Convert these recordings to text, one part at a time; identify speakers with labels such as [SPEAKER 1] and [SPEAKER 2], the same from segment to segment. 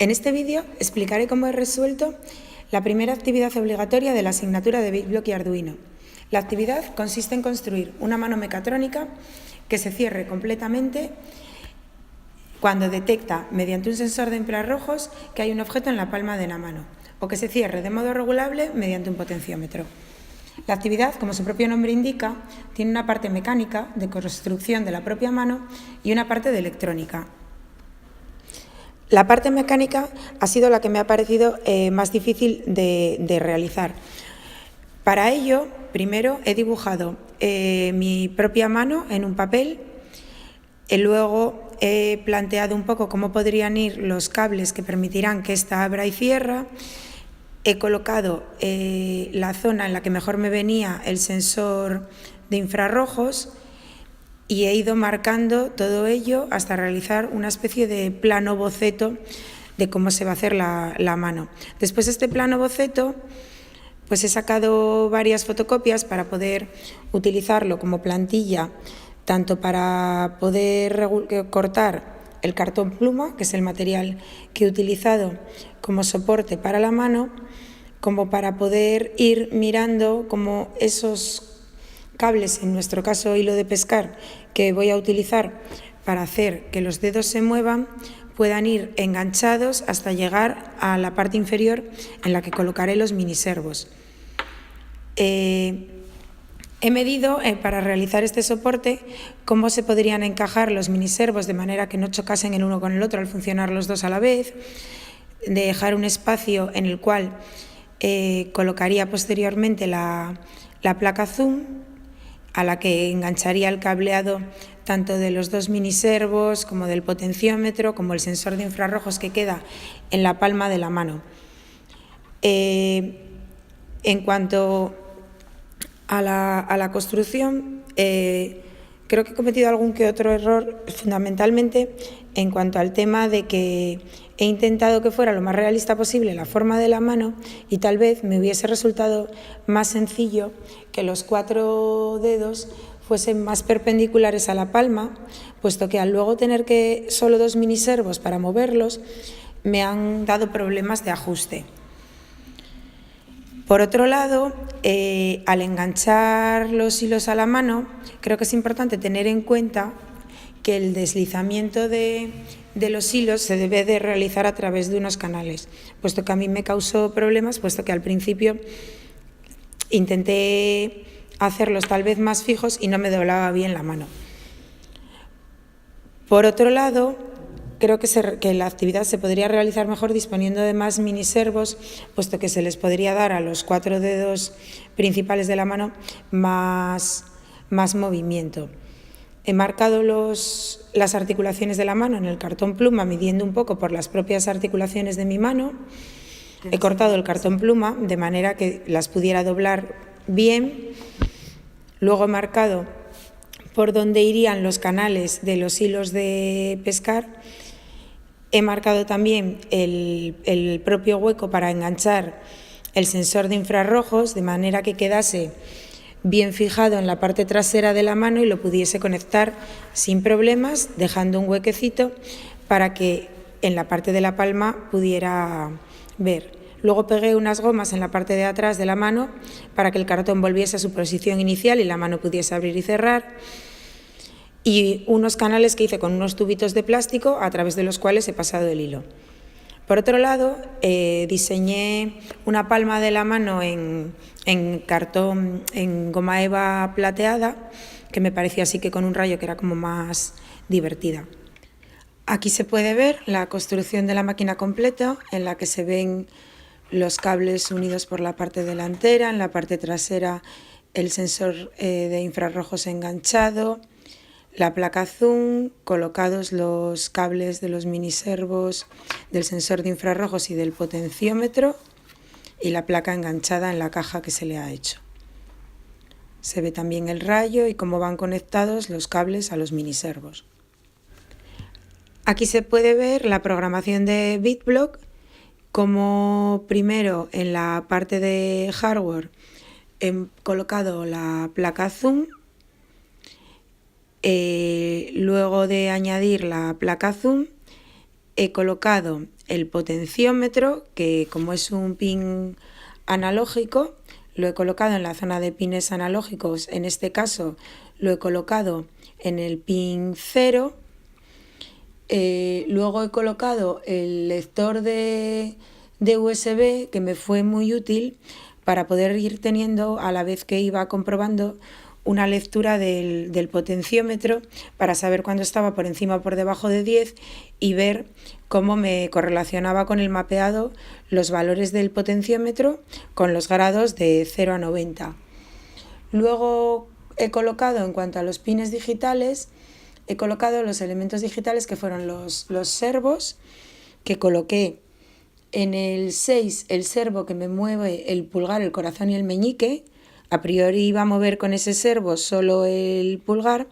[SPEAKER 1] En este vídeo explicaré cómo he resuelto la primera actividad obligatoria de la asignatura de BitBlock y Arduino. La actividad consiste en construir una mano mecatrónica que se cierre completamente cuando detecta mediante un sensor de infrarrojos que hay un objeto en la palma de la mano, o que se cierre de modo regulable mediante un potenciómetro. La actividad, como su propio nombre indica, tiene una parte mecánica de construcción de la propia mano y una parte de electrónica. La parte mecánica ha sido la que me ha parecido más difícil de realizar. Para ello, primero he dibujado mi propia mano en un papel, luego he planteado un poco cómo podrían ir los cables que permitirán que ésta abra y cierra. He colocado la zona en la que mejor me venía el sensor de infrarrojos y he ido marcando todo ello hasta realizar una especie de plano boceto de cómo se va a hacer la mano. Después de este plano boceto, pues he sacado varias fotocopias para poder utilizarlo como plantilla, tanto para poder cortar el cartón pluma, que es el material que he utilizado como soporte para la mano, como para poder ir mirando cómo esos cables, en nuestro caso hilo de pescar, que voy a utilizar para hacer que los dedos se muevan, puedan ir enganchados hasta llegar a la parte inferior en la que colocaré los miniservos. He medido para realizar este soporte cómo se podrían encajar los miniservos de manera que no chocasen el uno con el otro al funcionar los dos a la vez, de dejar un espacio en el cual colocaría posteriormente la placa zoom, a la que engancharía el cableado tanto de los dos miniservos como del potenciómetro, como el sensor de infrarrojos que queda en la palma de la mano. En cuanto a la construcción, creo que he cometido algún que otro error, fundamentalmente en cuanto al tema de que he intentado que fuera lo más realista posible la forma de la mano y tal vez me hubiese resultado más sencillo que los 4 dedos fuesen más perpendiculares a la palma, puesto que al luego tener que solo 2 miniservos para moverlos, me han dado problemas de ajuste. Por otro lado, al enganchar los hilos a la mano, creo que es importante tener en cuenta que el deslizamiento de los hilos se debe de realizar a través de unos canales, puesto que a mí me causó problemas, puesto que al principio intenté hacerlos tal vez más fijos y no me doblaba bien la mano. Por otro lado, creo que la actividad se podría realizar mejor disponiendo de más miniservos, puesto que se les podría dar a los 4 dedos principales de la mano más movimiento. He marcado las articulaciones de la mano en el cartón pluma, midiendo un poco por las propias articulaciones de mi mano. He cortado el cartón pluma de manera que las pudiera doblar bien. Luego he marcado por dónde irían los canales de los hilos de pescar. He marcado también el propio hueco para enganchar el sensor de infrarrojos, de manera que quedase bien fijado en la parte trasera de la mano y lo pudiese conectar sin problemas, dejando un huequecito para que en la parte de la palma pudiera ver. Luego pegué unas gomas en la parte de atrás de la mano para que el cartón volviese a su posición inicial y la mano pudiese abrir y cerrar. Y unos canales que hice con unos tubitos de plástico a través de los cuales he pasado el hilo. Por otro lado, diseñé una palma de la mano en cartón, en goma eva plateada, que me parecía así que con un rayo que era como más divertida. Aquí se puede ver la construcción de la máquina completa, en la que se ven los cables unidos por la parte delantera, en la parte trasera el sensor de infrarrojos enganchado, la placa zoom, colocados los cables de los miniservos, del sensor de infrarrojos y del potenciómetro y la placa enganchada en la caja que se le ha hecho. Se ve también el rayo y cómo van conectados los cables a los miniservos. Aquí se puede ver la programación de BitBlock, como primero en la parte de hardware he colocado la placa zoom. Luego de añadir la placa zoom, he colocado el potenciómetro, que como es un pin analógico, lo he colocado en la zona de pines analógicos. En este caso lo he colocado en el pin 0. Luego he colocado el lector de USB, que me fue muy útil para poder ir teniendo, a la vez que iba comprobando, una lectura del potenciómetro para saber cuándo estaba por encima o por debajo de 10 y ver cómo me correlacionaba con el mapeado los valores del potenciómetro con los grados de 0 a 90. Luego he colocado, en cuanto a los pines digitales, he colocado los elementos digitales que fueron los servos, que coloqué en el 6 el servo que me mueve el pulgar, el corazón y el meñique. A priori iba a mover con ese servo solo el pulgar,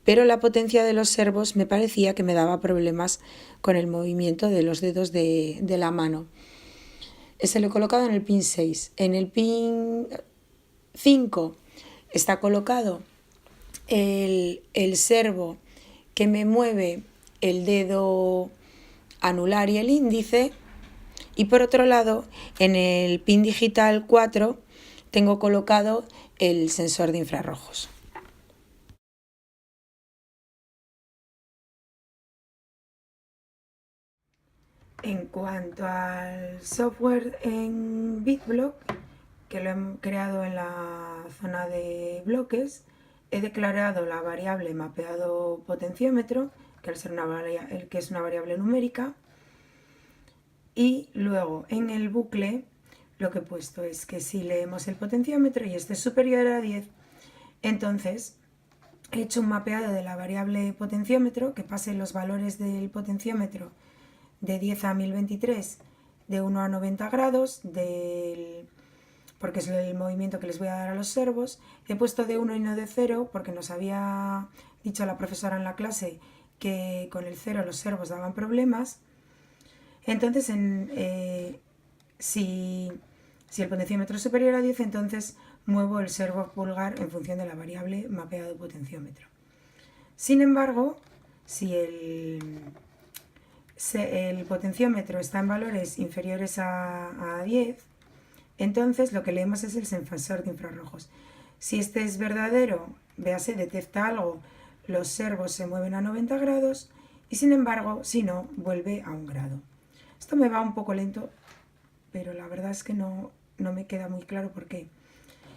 [SPEAKER 1] pero la potencia de los servos me parecía que me daba problemas con el movimiento de los dedos de la mano. Ese lo he colocado en el pin 6. En el pin 5 está colocado el servo que me mueve el dedo anular y el índice, y por otro lado en el pin digital 4 tengo colocado el sensor de infrarrojos. En cuanto al software en BitBlock, que lo he creado en la zona de bloques, he declarado la variable mapeado potenciómetro, que es una variable numérica, y luego en el bucle lo que he puesto es que si leemos el potenciómetro y este es superior a 10, entonces he hecho un mapeado de la variable potenciómetro, que pase los valores del potenciómetro de 10 a 1023, de 1 a 90 grados, porque es el movimiento que les voy a dar a los servos. He puesto de 1 y no de 0, porque nos había dicho la profesora en la clase que con el 0 los servos daban problemas. Entonces, si el potenciómetro es superior a 10, entonces muevo el servo pulgar en función de la variable mapeado potenciómetro. Sin embargo, si el potenciómetro está en valores inferiores a 10, entonces lo que leemos es el sensor de infrarrojos. Si este es verdadero, véase, detecta algo, los servos se mueven a 90 grados, y sin embargo, si no, vuelve a 1 grado. Esto me va un poco lento, pero la verdad es que no me queda muy claro por qué.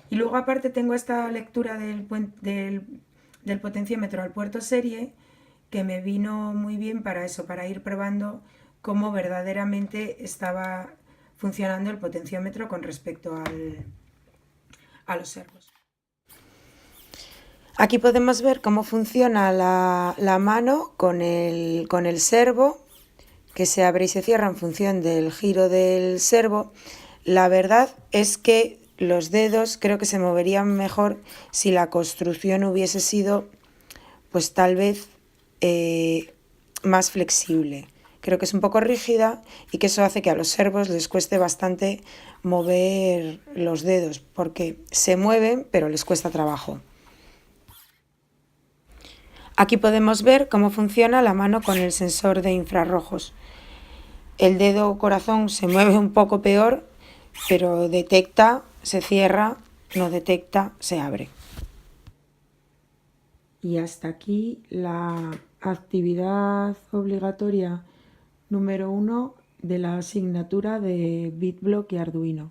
[SPEAKER 1] Y luego aparte tengo esta lectura del potenciómetro al puerto serie, que me vino muy bien para eso, para ir probando cómo verdaderamente estaba funcionando el potenciómetro con respecto a los servos. Aquí podemos ver cómo funciona la mano con el servo, que se abre y se cierra en función del giro del servo. La verdad es que los dedos creo que se moverían mejor si la construcción hubiese sido, pues tal vez, más flexible. Creo que es un poco rígida y que eso hace que a los servos les cueste bastante mover los dedos, porque se mueven pero les cuesta trabajo. Aquí podemos ver cómo funciona la mano con el sensor de infrarrojos. El dedo corazón se mueve un poco peor, pero detecta, se cierra, no detecta, se abre. Y hasta aquí la actividad obligatoria número 1 de la asignatura de BitBlock y Arduino.